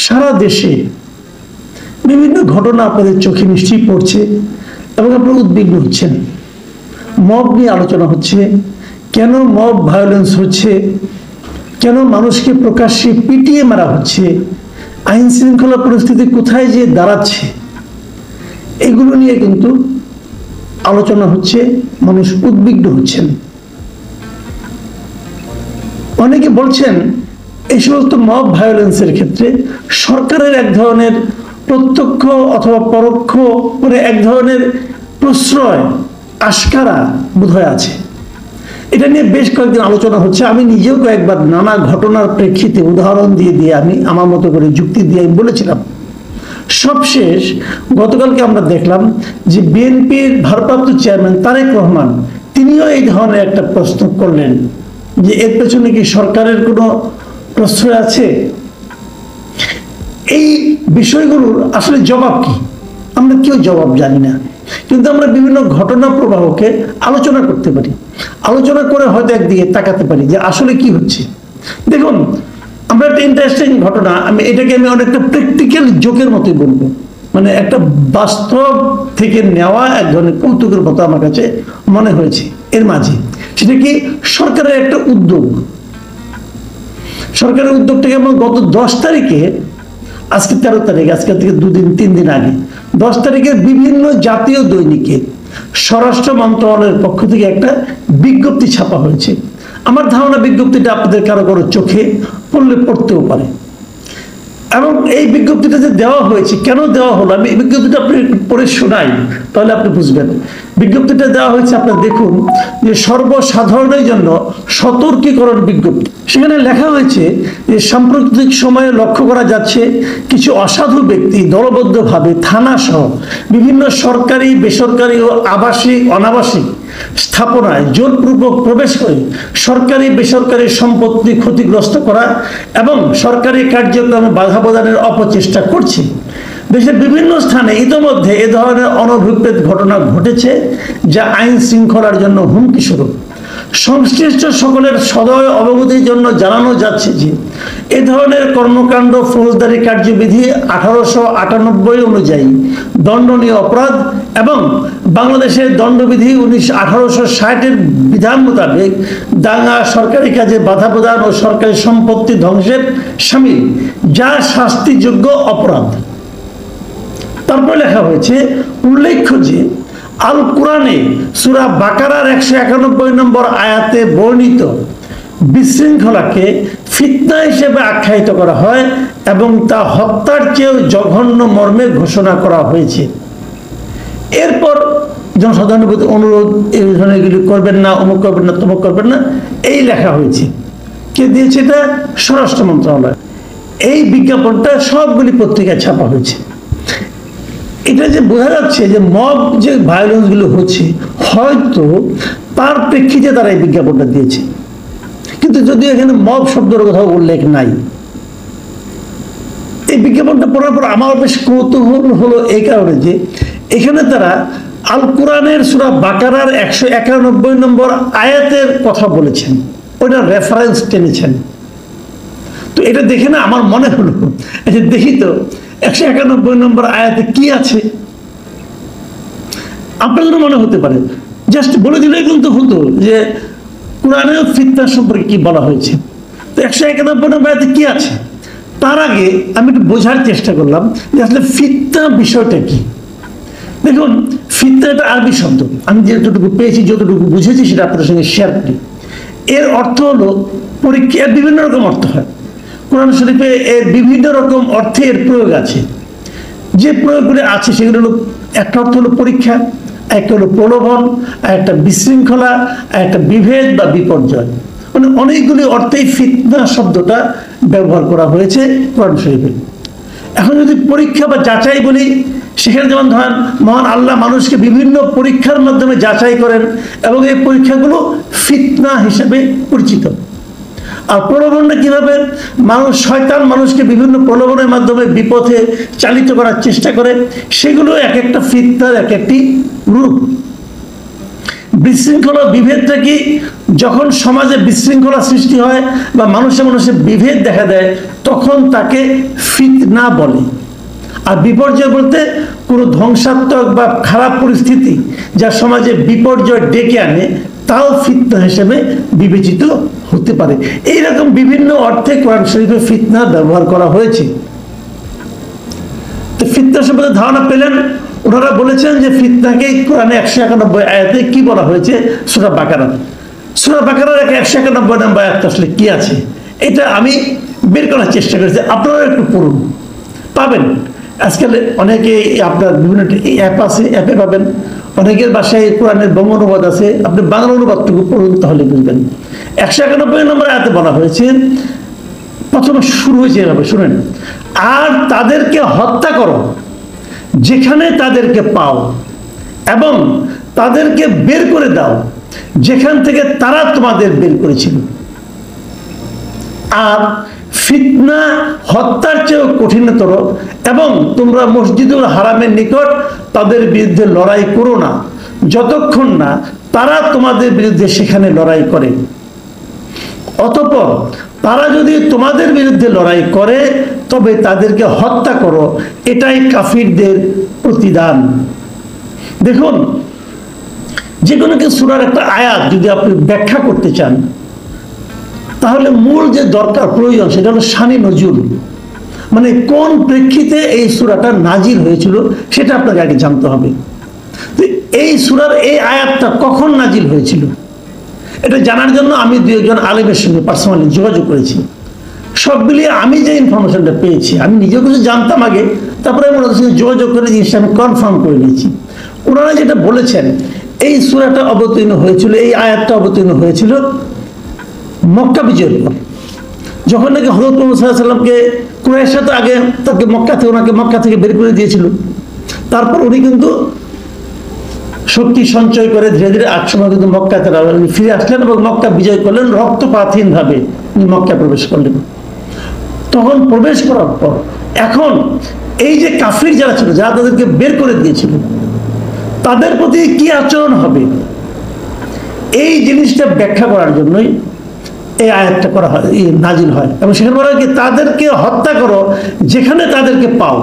সারা দেশে বিভিন্ন ঘটনা আপনাদের চোখে নিশ্চয়ই পড়ছে এবং আপনারা উদ্বিগ্ন হচ্ছেন। মব নিয়ে আলোচনা হচ্ছে, কেন মব ভায়োলেন্স হচ্ছে, কেন মানুষকে প্রকাশ্যে পিটিয়ে মারা হচ্ছে, আইন শৃঙ্খলা পরিস্থিতি কোথায় যে দাঁড়াচ্ছে, এগুলো নিয়ে কিন্তু আলোচনা হচ্ছে, মানুষ উদ্বিগ্ন হচ্ছেন। অনেকে বলছেন এই সমস্ত মব ভায়োলেন্সের ক্ষেত্রে সরকারের এক ধরনের প্রত্যক্ষ অথবা পরোক্ষ করে এক ধরনের প্রশ্রয় আশকারা বোধহয় আছে। এটা নিয়ে বেশ কয়েকদিন আলোচনা হচ্ছে। আমি নিজেও কয়েকবার নানা ঘটনার প্রেক্ষিতে উদাহরণ দিয়ে আমি আমার মতো করে যুক্তি দিয়ে বলেছিলাম। সবশেষ গতকালকে আমরা দেখলাম যে বিএনপির ভারপ্রাপ্ত চেয়ারম্যান তারেক রহমান তিনিও এই ধরনের একটা প্রশ্ন করলেন যে এর পেছনে কি সরকারের কোনো প্রশ্রয় আছে। এই বিষয়গুলোর আসলে জবাব কি আমরা কেউ জবাব জানি না, কিন্তু আমরা বিভিন্ন ঘটনা প্রবাহকে আলোচনা করতে পারি, আলোচনা করে হয়তো একদিকে তাকাতে পারি যে আসলে কি হচ্ছে। দেখুন, আমরা একটা ইন্টারেস্টিং ঘটনা, এটাকে আমি অনেকটা প্র্যাকটিক্যাল জোকের মতোই বলবো, মানে একটা বাস্তব থেকে নেওয়া এক ধরনের কৌতুকের মতো আমার কাছে মনে হয়েছে এর মাঝে। সেটা কি সরকারের একটা উদ্যোগ। সরকারের উদ্যোগটাকে আমরা গত 10 তারিখে, আজকে 13 তারিখ, আজকে থেকে 2-3 দিন আগে 10 তারিখে বিভিন্ন জাতীয় দৈনিকে স্বরাষ্ট্র মন্ত্রণালয়ের পক্ষ থেকে একটা বিজ্ঞপ্তি ছাপা হয়েছে। আমার ধারণা বিজ্ঞপ্তিটা আপনাদের কারো কারো চোখে পড়তেও পারে। এবং এই বিজ্ঞপ্তিটা যে দেওয়া হয়েছে, কেন দেওয়া হলো, আমি এই বিজ্ঞপ্তিটা আপনি পড়ে শোনাই, তাহলে আপনি বুঝবেন। বিজ্ঞপ্তিটা দেওয়া হয়েছে, আপনারা দেখুন, যে সর্বসাধারণের জন্য সতর্কীকরণ বিজ্ঞপ্তি। সেখানে লেখা হয়েছে যে সাম্প্রতিক সময়ে লক্ষ্য করা যাচ্ছে কিছু অসাধু ব্যক্তি দলবদ্ধভাবে থানা সহ বিভিন্ন সরকারি, বেসরকারি ও আবাসিক, অনাবাসিক স্থাপনায় জোরপূর্বক প্রবেশ করে সরকারি বেসরকারি সম্পত্তি ক্ষতিগ্রস্ত করা এবং সরকারি কার্যক্রমে বাধা প্রদানের অপচেষ্টা করছে। দেশের বিভিন্ন স্থানে ইতোমধ্যে এ ধরনের অনভিপ্রেত ঘটনা ঘটেছে, যা আইন শৃঙ্খলার জন্য হুমকি স্বরূপ। সংশ্লিষ্ট সকলের সদয় অবগতির জন্য জানানো যাচ্ছে যে এ ধরনের কর্মকাণ্ড ফৌজদারি কার্যবিধি 1898 অনুযায়ী দণ্ডনীয় অপরাধ এবং বাংলাদেশের দণ্ডবিধি 1860-এর বিধান মোতাবেক দাঙ্গা, সরকারি কাজে বাধা প্রদান ও সরকারি সম্পত্তি ধ্বংসের শামিল, যা শাস্তিযোগ্য অপরাধ। তারপর লেখা হয়েছে, উল্লেখ্য যে আল কোরআনে সূরা বাকারার 191 নম্বর আয়াতে বর্ণিত বিশৃঙ্খলাকে ফিতনা হিসেবে আখ্যায়িত করা হয় এবং তা হত্যার চেয়েও জঘন্য মর্মে ঘোষণা করা হয়েছে। এরপর জনসাধারণের প্রতি অনুরোধ, এই ধরনের এগুলি করবেন না, অমুক করবেন না, তমুক করবেন না, এই লেখা হয়েছে। কে দিয়েছে এটা? স্বরাষ্ট্র মন্ত্রণালয়। এই বিজ্ঞাপনটা সবগুলি পত্রিকায় ছাপা হয়েছে। এটা যে বোঝা যাচ্ছে যে মব যে ভায়োলেন্স গুলো হচ্ছে, হয়তো তার প্রেক্ষিতে তারা এই বিজ্ঞাপনটা দিয়েছে, কিন্তু যদিও এখানে মব শব্দের কোথাও উল্লেখ নাই। এই বিজ্ঞাপনটা পড়ার পর আমার বেশ কৌতূহল হলো এই কারণে যে এখানে তারা আল কোরআনের সূরা বাকারার 191 নম্বর আয়াতের কথা বলেছেন, ওটা রেফারেন্স টেনেছেন। তো এটা দেখে না আমার মনে হলো, দেখি তো 191 নম্বর আয়াতে কি আছে। আপনাদের মনে হতে পারে, জাস্ট বলে দিলেই কিন্তু হতো যে কোরআনেও ফিতনা সম্পর্কে কি বলা হয়েছে। তো 191 নম্বর আয়াতে কি আছে, তার আগে আমি একটু বোঝার চেষ্টা করলাম যে আসলে ফিতনা বিষয়টা কি। দেখুন, ফিতনা একটা আরবি শব্দ, আমি যতটুকু পেয়েছি, যতটুকু বুঝেছি সেটা আপনাদের সঙ্গে শেয়ার করি। এর অর্থ হলো পরীক্ষা। বিভিন্ন রকম অর্থ হয় কোরআন শরীফে, এর বিভিন্ন রকম অর্থের প্রয়োগ আছে। যে প্রয়োগগুলি আছে সেগুলো হলো, একটা অর্থ হলো পরীক্ষা, একটা হলো প্রলোভন, আর একটা বিশৃঙ্খলা, আর একটা বিভেদ বা বিপর্যয়। মানে অনেকগুলি অর্থেই ফিতনা শব্দটা ব্যবহার করা হয়েছে কোরআন শরীফে। এখন যদি পরীক্ষা বা যাচাই বলি, সেখানে যেমন ধরেন মহান আল্লাহ মানুষকে বিভিন্ন পরীক্ষার মাধ্যমে যাচাই করেন এবং এই পরীক্ষাগুলো ফিতনা হিসেবে পরিচিত। আর প্রলোভনটা কিভাবে? মানুষ, শয়তান মানুষকে বিভিন্ন প্রলোভনের মাধ্যমে বিপথে চালিত করার চেষ্টা করে, সেগুলো এক একটা ফিতনার এক একটি রূপ। বিশৃঙ্খলা বিভেদটা কি? যখন সমাজে বিশৃঙ্খলা সৃষ্টি হয় বা মানুষে মানুষে বিভেদ দেখা দেয়, তখন তাকে ফিতনা বলে। আর বিপর্যয় বলতে কোনো ধ্বংসাত্মক বা খারাপ পরিস্থিতি যা সমাজে বিপর্যয় ডেকে আনে, তাও ফিতনা হিসেবে বিবেচিত হতে পারে। এইরকম বিভিন্ন অর্থে কোরআন শরীফে ফিতনা ব্যবহার করা হয়েছে। তো ফিতনা সম্পর্কে ধারণা পেলেন। ওনারা বলেছেন যে ফিতনাকে কোরআনে 191 আয়াতে কি বলা হয়েছে? সূরা বাকারা, সূরা বাকারার 191 নম্বর আয়াত আসলে কি আছে এটা আমি বের করার চেষ্টা করেছি। আপনারা একটু পড়ুন, পাবেন। আজকাল অনেকে আপনার বিভিন্ন অ্যাপ আছে, অ্যাপে পাবেন। অনেকের বাসায় কোরআনের বঙ্গ অনুবাদ আছে, আপনি বাংলা অনুবাদটুকু পড়ুন, তাহলে বুঝবেন। 191 নম্বর আয়াতে বলা হয়েছে, প্রথমে শুরু হয়েছে এভাবে, শুনেন। আর তাদেরকে হত্যা করো যেখানে তাদেরকে পাও, এবং তাদেরকে বের করে দাও যেখান থেকে তারা তোমাদের বের করেছিল। আর ফিতনা হত্যার চেয়েও কঠিনতর, এবং তোমরা মসজিদুল হারামের নিকট তাদের বিরুদ্ধে লড়াই করো না যতক্ষণ না তারা তোমাদের বিরুদ্ধে সেখানে লড়াই করে। অতঃপর তারা যদি তোমাদের বিরুদ্ধে লড়াই করে তবে তাদেরকে হত্যা করো, এটাই কাফিরদের প্রতিদান। দেখুন, যে কোনো সূরার একটা আয়াত যদি আপনি ব্যাখ্যা করতে চান, তাহলে মূল যে দরকার প্রয়োজন সেটা হলো শানি নজুল, মানে কোন প্রেক্ষিতে এই সূরাটা নাজিল হয়েছিল সেটা আপনাকে আগে জানতে হবে। তো এই সূরার এই আয়াতটা কখন নাজিল হয়েছিল এটা জানার জন্য আমি 2 জন আলেমের সঙ্গে পার্সোনালি যোগাযোগ করেছি। সব মিলিয়ে আমি যে ইনফরমেশনটা পেয়েছি, আমি নিজেও কিছু জানতাম আগে, তারপরে আমি ওনাদের সঙ্গে যোগাযোগ করে জিনিসটা আমি কনফার্ম করে নিয়েছি। ওনারা যেটা বলেছেন, এই সূরাটা অবতীর্ণ হয়েছিল, এই আয়াতটা অবতীর্ণ হয়েছিল মক্কা বিজয়ের পর, যখন নাকি হযরত মুহাম্মদ সাল্লাল্লাহু আলাইহি ওয়াসাল্লামকে কুরাইশরা তো আগে তাকে ওনাকে মক্কা থেকে বের করে দিয়েছিল। তারপর উনি কিন্তু শক্তি সঞ্চয় করে ধীরে ধীরে 8 সময় কিন্তু মক্কাতে ফিরে আসলেন এবং মক্কা বিজয় করলেন রক্তপাতহীন ভাবে। উনি মক্কা প্রবেশ করলেন। তখন প্রবেশ করার পর এখন এই যে কাফির যারা ছিল, যারা তাদেরকে বের করে দিয়েছিল, তাদের প্রতি কি আচরণ হবে, এই জিনিসটা ব্যাখ্যা করার জন্যই এই আয়াতটা করা হয়, নাজিল হয়। এবং সেখানে বলা হয় কি, তাদেরকে হত্যা করো যেখানে তাদেরকে পাও,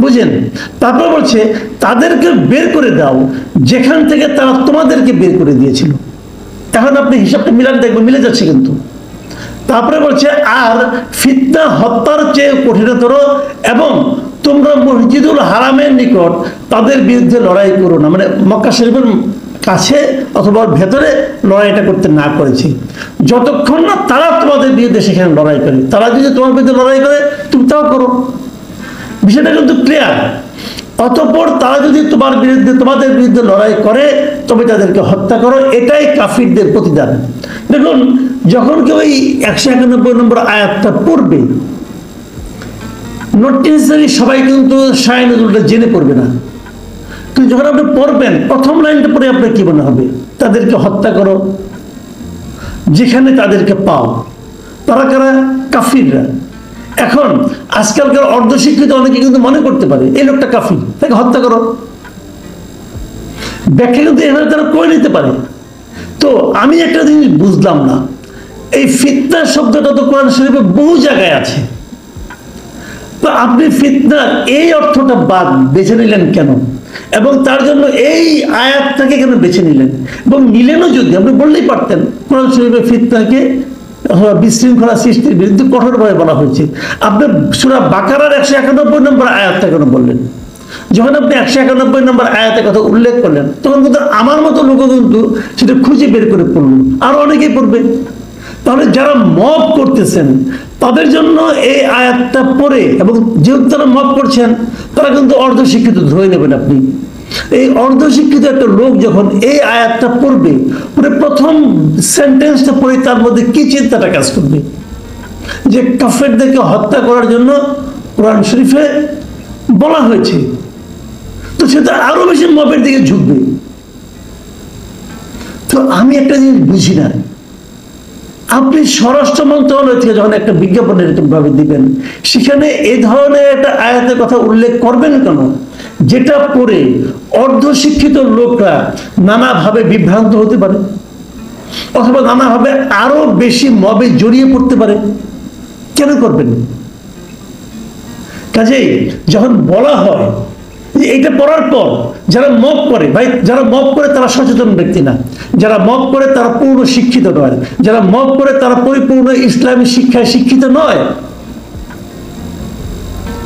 বুঝেন। তারপর বলছে তাদেরকে বের করে দাও যেখান থেকে তারা তোমাদেরকে বের করে দিয়েছিল। এখন আপনি হিসাবটা মিলান, দেখবেন মিলে যাচ্ছে কিন্তু। তারপরে বলছে আর ফিতনা হত্যার চেয়ে কঠিনতর, এবং তোমরা মসজিদুল হারামের নিকট তাদের বিরুদ্ধে লড়াই করো না, মানে মক্কা শরীফের কাছে অথবা ভেতরে লড়াইটা করতে না করেছি, যতক্ষণ না তারা তোমাদের বিরুদ্ধে সেখানে লড়াই করে। তারা যদি তোমার বিরুদ্ধে লড়াই করে তুমি তাও করো, বিষয়টা কিন্তু ক্লিয়ার। অতঃপর তারা যদি তোমাদের বিরুদ্ধে লড়াই করে তবে তাদেরকে হত্যা করো, এটাই কাফিরদের প্রতিদান। দেখুন, যখন কেউ এই 191 নম্বর আয়াতটা পড়বে, নট নেসেসারি সবাই কিন্তু শায়ন নজরুলটা জেনে পড়বে না, কিন্তু যখন আপনি পড়বেন প্রথম লাইনটা পড়ে আপনার কি মনে হবে? তাদেরকে হত্যা করো যেখানে তাদেরকে পাও। তারা কারা? কাফিররা। এখন আজকালকার অর্ধশিক্ষিত অনেকে কিন্তু মনে করতে পারে এই লোকটা কাফির, তাকে হত্যা করো। ব্যাখ্যা কিন্তু এভাবে তারা করে নিতে পারে। তো আমি একটা জিনিস বুঝলাম না, এই ফিতনা শব্দটা তো কোরআন শরীফে বহু জায়গায় আছে, তো আপনি ফিতনার এই অর্থটা বাদ বেছে নিলেন কেন? এবং তার জন্য এই আয়াতটাকে কেন বেছে নিলেন? এবং নিলেনও যদি আপনি বললেই পারতেন কোরআন শরীফে ফিতনাকে বিশৃঙ্খলা সৃষ্টির বিরুদ্ধে কঠোরভাবে বলা হয়েছে। আপনার সূরা বাকারার 191 নম্বর আয়াতটা কেন বললেন? যখন আপনি 191 নম্বর আয়াতের কথা উল্লেখ করলেন, তখন কিন্তু আমার মতো লোকও কিন্তু সেটা খুঁজে বের করে পড়ল, আর অনেকেই পড়বে। তাহলে যারা মব করতেছেন তাদের জন্য এই আয়াতটা পড়ে, এবং যেহেতু তারা মব করছেন তারা কিন্তু অর্ধশিক্ষিত ধরে নেবেন আপনি। এই অর্ধশিক্ষিত একটা লোক যখন এই আয়াতটা পড়বে, প্রথম সেন্টেন্সটা পড়ে তার মধ্যে কি চিন্তাটা কাজ করবে? যে কাফেরদেরকে হত্যা করার জন্য কোরআন শরীফে বলা হয়েছে, তো সেটা আরো বেশি মবের দিকে ঝুঁকবে। তো আমি একটা জিনিস বুঝি না, আপনি স্বরাষ্ট্র মন্ত্রণালয় থেকে যখন একটা বিজ্ঞাপন এরকম ভাবে দিবেন, সেখানে এই ধরনের একটা আয়াতের কথা উল্লেখ করবেন কেন? যেটা পড়ে অর্ধশিক্ষিত লোকরা নানাভাবে বিভ্রান্ত হতে পারে, অথবা নানাভাবে আরো বেশি মবে জড়িয়ে পড়তে পারে। কেন করবেন? কাজেই যখন বলা হয় যে এটা পড়ার পর যারা মব করে, ভাই যারা মব করে তারা সচেতন ব্যক্তি না, যারা মব করে তারা পূর্ণ শিক্ষিত নয়, যারা মব করে তারা পরিপূর্ণ ইসলামী শিক্ষায় শিক্ষিত নয়,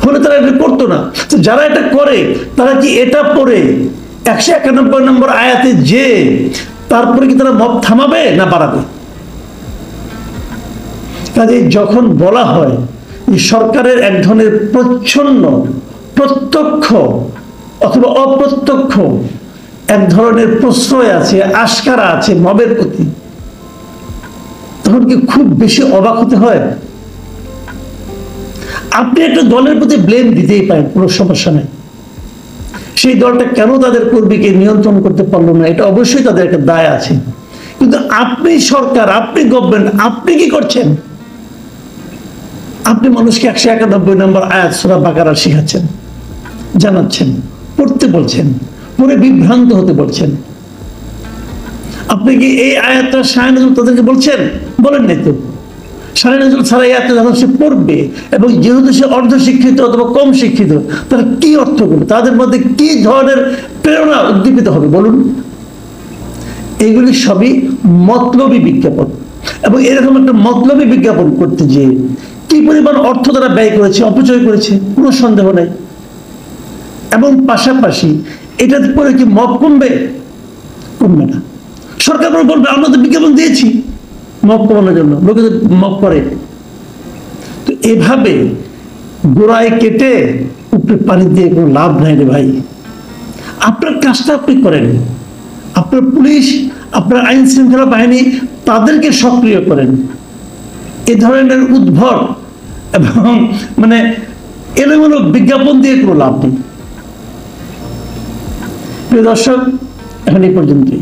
হলে তারা এটা করতো না। তো যারা এটা করে তারা কি এটা পড়ে 191 নম্বর আয়াতে যে তারপরে কি তারা মব থামাবে না বাড়াবে? কাজে যখন বলা হয় যে সরকারের এক ধরনের প্রচ্ছন্ন প্রত্যক্ষ অথবা অপ্রত্যক্ষ এক ধরনের প্রশ্রয় আছে, আশকারা আছে মবের প্রতি, তখন কি খুব বেশি অবাক হতে হয়? আপনি একটা দলের প্রতি ব্লেম দিতেই পারেন, কোনো সমস্যা নেই। সেই দলটা কেন তাদের কর্মীকে নিয়ন্ত্রণ করতে পারলো না, এটা অবশ্যই তাদের একটা দায় আছে। কিন্তু আপনি সরকার, আপনি গভর্নমেন্ট, আপনি কি করছেন? আপনি মানুষকে 191 নম্বর আয়াত সূরা বাকারা শিখাচ্ছেন, জানাচ্ছেন, পড়তে বলছেন, পড়ে বিভ্রান্ত হতে বলছেন। আপনি কি এই আয়াতটা শাহে নজরুল তাদেরকে বলছেন? বলেন নাই তো। শাহে নজরুল ছাড়া এই আয়াতটা যখন সে পড়বে, এবং যেহেতু সে অর্ধশিক্ষিত অথবা কম শিক্ষিত, তার কি অর্থ করবে, তাদের মধ্যে কি ধরনের প্রেরণা উদ্দীপিত হবে বলুন? এগুলি সবই মতলবী বিজ্ঞাপন। এবং এরকম একটা মতলবী বিজ্ঞাপন করতে যে কি পরিমাণ অর্থ তারা ব্যয় করেছে, অপচয় করেছে, কোনো সন্দেহ নাই। এবং পাশাপাশি এটা পরে কি মব কমবে? কমবে না। সরকার বলবে আমরা তো বিজ্ঞাপন দিয়েছি মব কমানোর জন্য, লোকে মব করে। তো এভাবে গোড়ায় কেটে উপরে পানি দিয়ে কোনো লাভ নাই রে ভাই। আপনার কাজটা আপনি করেন, আপনার পুলিশ, আপনার আইন শৃঙ্খলা বাহিনী, তাদেরকে সক্রিয় করেন। এ ধরনের উদ্ভট এবং এলোমেলো বিজ্ঞাপন দিয়ে কোনো লাভ নেই। প্রিয় দর্শক, এখন এই পর্যন্তই।